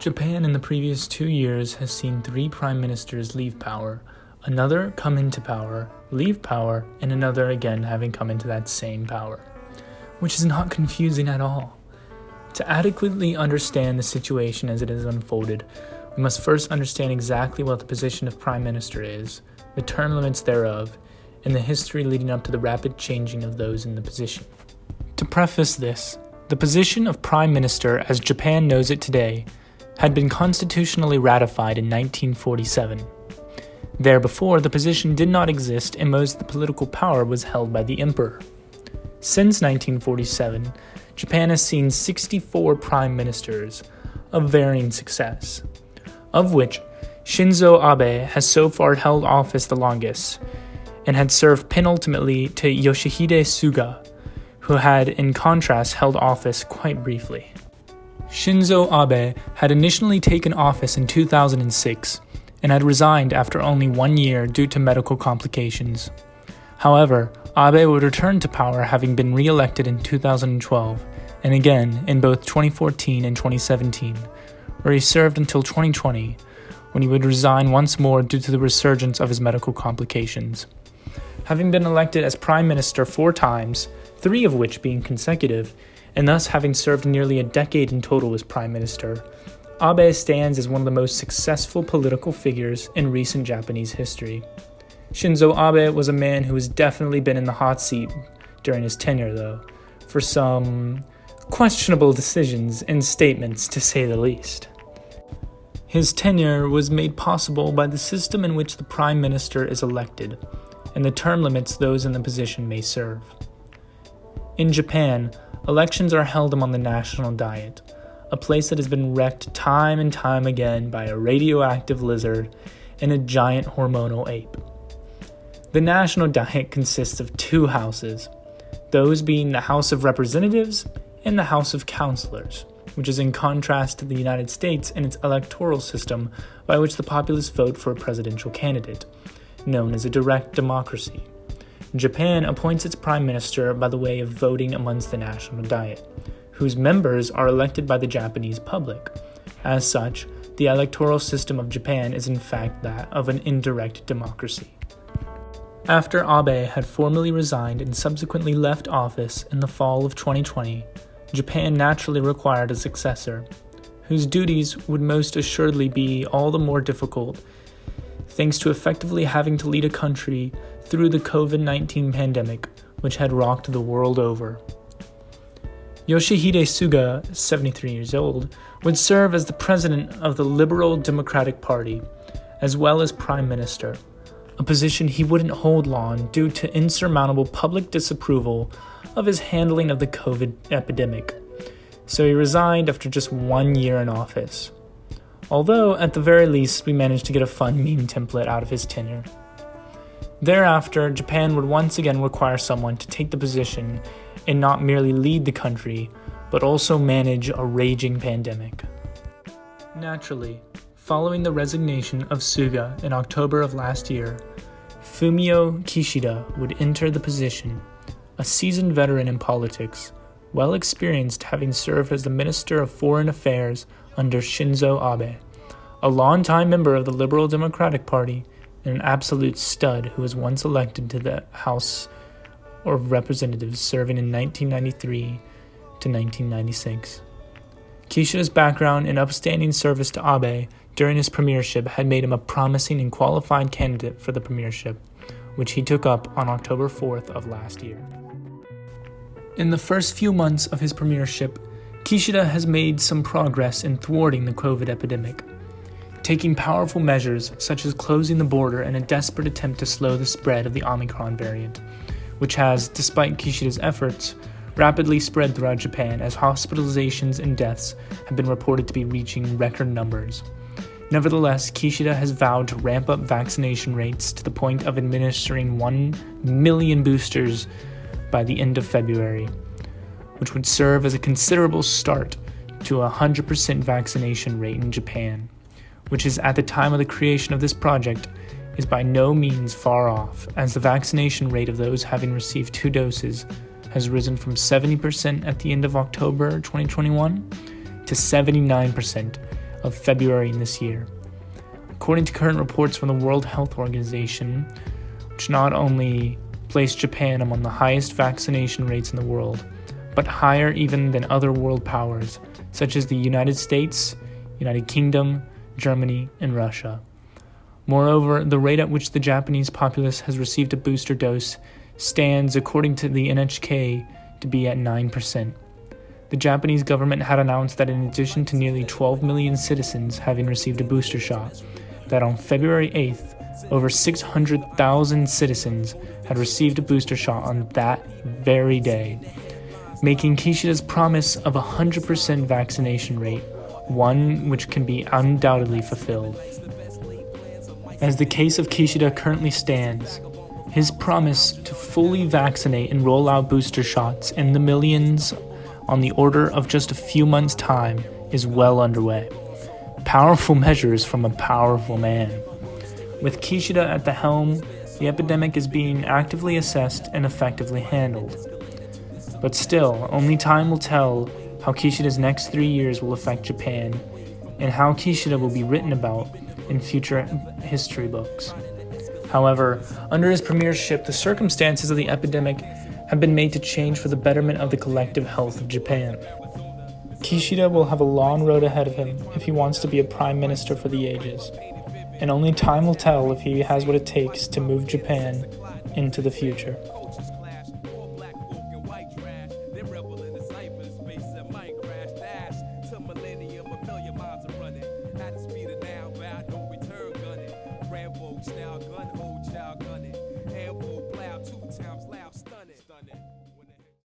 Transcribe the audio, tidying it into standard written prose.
Japan in the previous 2 years has seen 3 prime ministers leave power, another come into power, leave power, and another again having come into that same power, which is not confusing at all. To adequately understand the situation as it has unfolded, we must first understand exactly what the position of prime minister is, the term limits thereof, and the history leading up to the rapid changing of those in the position. To preface this, the position of prime minister as Japan knows it today had been constitutionally ratified in 1947. There before, the position did not exist and most of the political power was held by the emperor. Since 1947, Japan has seen 64 prime ministers of varying success, of which Shinzo Abe has so far held office the longest, and had served penultimately to Yoshihide Suga, who had, in contrast, held office quite briefly. Shinzo Abe had initially taken office in 2006 and had resigned after only 1 year due to medical complications. However, Abe would return to power having been re-elected in 2012 and again in both 2014 and 2017, where he served until 2020, when he would resign once more due to the resurgence of his medical complications. Having been elected as prime minister 4 times, 3 of which being consecutive, and thus having served nearly a decade in total as prime minister, Abe stands as one of the most successful political figures in recent Japanese history. Shinzo Abe was a man who has definitely been in the hot seat during his tenure, though, for some questionable decisions and statements, to say the least. His tenure was made possible by the system in which the prime minister is elected, and the term limits those in the position may serve. In Japan, elections are held among the national diet, a place that has been wrecked time and time again by a radioactive lizard and a giant hormonal ape. The national diet consists of 2 houses, those being the House of Representatives and the House of Councilors, which is in contrast to the United States and its electoral system by which the populace vote for a presidential candidate, known as a direct democracy. Japan appoints its prime minister by the way of voting amongst the national diet, whose members are elected by the Japanese public. As such, the electoral system of Japan is in fact that of an indirect democracy. After Abe had formally resigned and subsequently left office in the fall of 2020, Japan naturally required a successor, whose duties would most assuredly be all the more difficult, thanks to effectively having to lead a country through the COVID-19 pandemic, which had rocked the world over. Yoshihide Suga, 73 years old, would serve as the president of the Liberal Democratic Party, as well as prime minister, a position he wouldn't hold long due to insurmountable public disapproval of his handling of the COVID epidemic, so he resigned after just 1 year in office. Although, at the very least, we managed to get a fun meme template out of his tenure. Thereafter, Japan would once again require someone to take the position and not merely lead the country, but also manage a raging pandemic. Naturally, following the resignation of Suga in October of last year, Fumio Kishida would enter the position, a seasoned veteran in politics, well experienced having served as the Minister of Foreign Affairs under Shinzo Abe, a longtime member of the Liberal Democratic Party, and an absolute stud who was once elected to the House of Representatives, serving in 1993 to 1996. Kishida's background and upstanding service to Abe during his premiership had made him a promising and qualified candidate for the premiership, which he took up on October 4th of last year. In the first few months of his premiership, Kishida has made some progress in thwarting the COVID epidemic, taking powerful measures such as closing the border in a desperate attempt to slow the spread of the Omicron variant, which has, despite Kishida's efforts, rapidly spread throughout Japan as hospitalizations and deaths have been reported to be reaching record numbers. Nevertheless, Kishida has vowed to ramp up vaccination rates to the point of administering 1 million boosters by the end of February, which would serve as a considerable start to a 100% vaccination rate in Japan, which is at the time of the creation of this project is by no means far off, as the vaccination rate of those having received 2 doses has risen from 70% at the end of October 2021 to 79% of February in this year. According to current reports from the World Health Organization, which not only placed Japan among the highest vaccination rates in the world, but higher even than other world powers, such as the United States, United Kingdom, Germany, and Russia. Moreover, the rate at which the Japanese populace has received a booster dose stands, according to the NHK, to be at 9%. The Japanese government had announced that in addition to nearly 12 million citizens having received a booster shot, that on February 8th, over 600,000 citizens had received a booster shot on that very day, making Kishida's promise of a 100% vaccination rate one which can be undoubtedly fulfilled. As the case of Kishida currently stands, his promise to fully vaccinate and roll out booster shots in the millions on the order of just a few months' time is well underway. Powerful measures from a powerful man. With Kishida at the helm, the epidemic is being actively assessed and effectively handled. But still, only time will tell how Kishida's next 3 years will affect Japan, and how Kishida will be written about in future history books. However, under his premiership, the circumstances of the epidemic have been made to change for the betterment of the collective health of Japan. Kishida will have a long road ahead of him if he wants to be a prime minister for the ages, and only time will tell if he has what it takes to move Japan into the future.